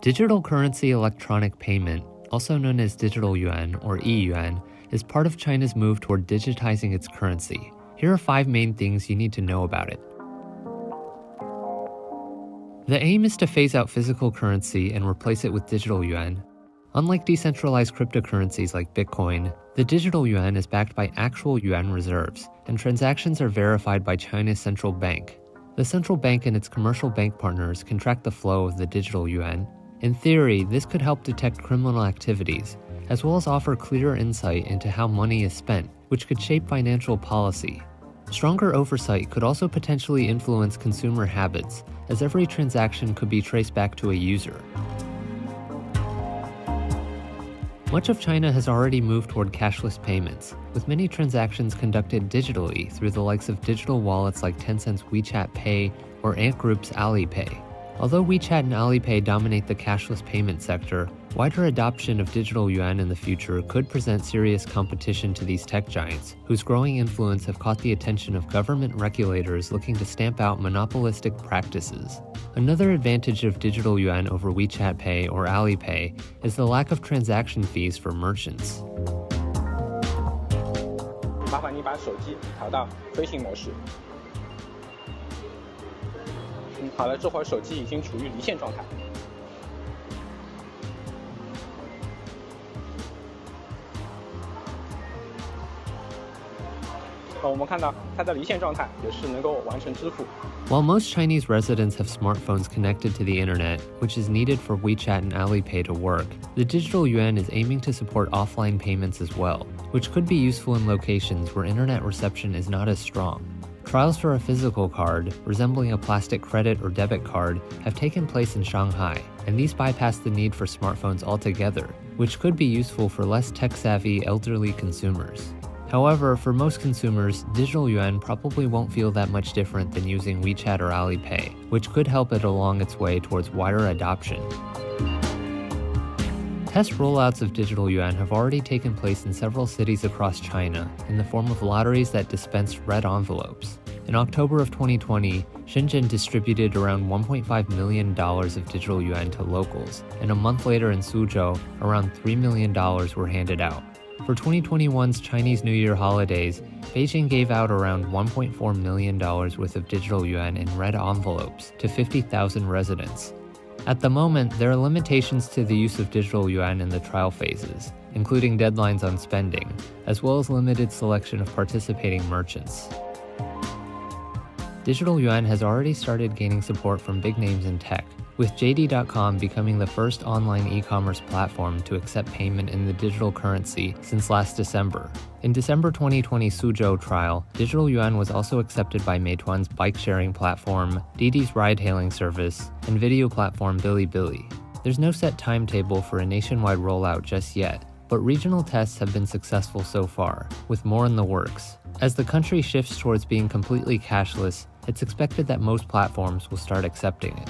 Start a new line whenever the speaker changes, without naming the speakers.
Digital currency electronic payment, also known as digital yuan or e-yuan, is part of China's move toward digitizing its currency. Here are 5 main things you need to know about it. The aim is to phase out physical currency and replace it with digital yuan. Unlike decentralized cryptocurrencies like Bitcoin, the digital yuan is backed by actual yuan reserves, and transactions are verified by China's central bank. The central bank and its commercial bank partners can track the flow of the digital yuan. In theory, this could help detect criminal activities, as well as offer clearer insight into how money is spent, which could shape financial policy. Stronger oversight could also potentially influence consumer habits, as every transaction could be traced back to a user. Much of China has already moved toward cashless payments, with many transactions conducted digitally through the likes of digital wallets like Tencent's WeChat Pay or Ant Group's Alipay. Although WeChat and Alipay dominate the cashless payment sector, wider adoption of digital yuan in the future could present serious competition to these tech giants, whose growing influence have caught the attention of government regulators looking to stamp out monopolistic practices. Another advantage of digital yuan over WeChat Pay or Alipay is the lack of transaction fees for merchants.
麻烦你把手机调到飞行模式。好了，这会儿手机已经处于离线状态。我们看到它的离线状态也是能够完成支付。
While most Chinese residents have smartphones connected to the internet, which is needed for WeChat and Alipay to work, the digital yuan is aiming to support offline payments as well, which could be useful in locations where internet reception is not as strong. Trials for a physical card, resembling a plastic credit or debit card, have taken place in Shanghai, and these bypass the need for smartphones altogether, which could be useful for less tech-savvy elderly consumers. However, for most consumers, digital yuan probably won't feel that much different than using WeChat or Alipay, which could help it along its way towards wider adoption. Test rollouts of digital yuan have already taken place in several cities across China in the form of lotteries that dispense red envelopes. In October of 2020, Shenzhen distributed around $1.5 million of digital yuan to locals, and a month later in Suzhou, around $3 million were handed out. For 2021's Chinese New Year holidays, Beijing gave out around $1.4 million worth of digital yuan in red envelopes to 50,000 residents. At the moment, there are limitations to the use of digital yuan in the trial phases, including deadlines on spending, as well as limited selection of participating merchants. Digital yuan has already started gaining support from big names in tech, with JD.com becoming the first online e-commerce platform to accept payment in the digital currency since last December. In December 2020 Suzhou trial, digital yuan was also accepted by Meituan's bike-sharing platform, Didi's ride-hailing service, and video platform Bilibili. There's no set timetable for a nationwide rollout just yet, but regional tests have been successful so far, with more in the works. As the country shifts towards being completely cashless, it's expected that most platforms will start accepting it.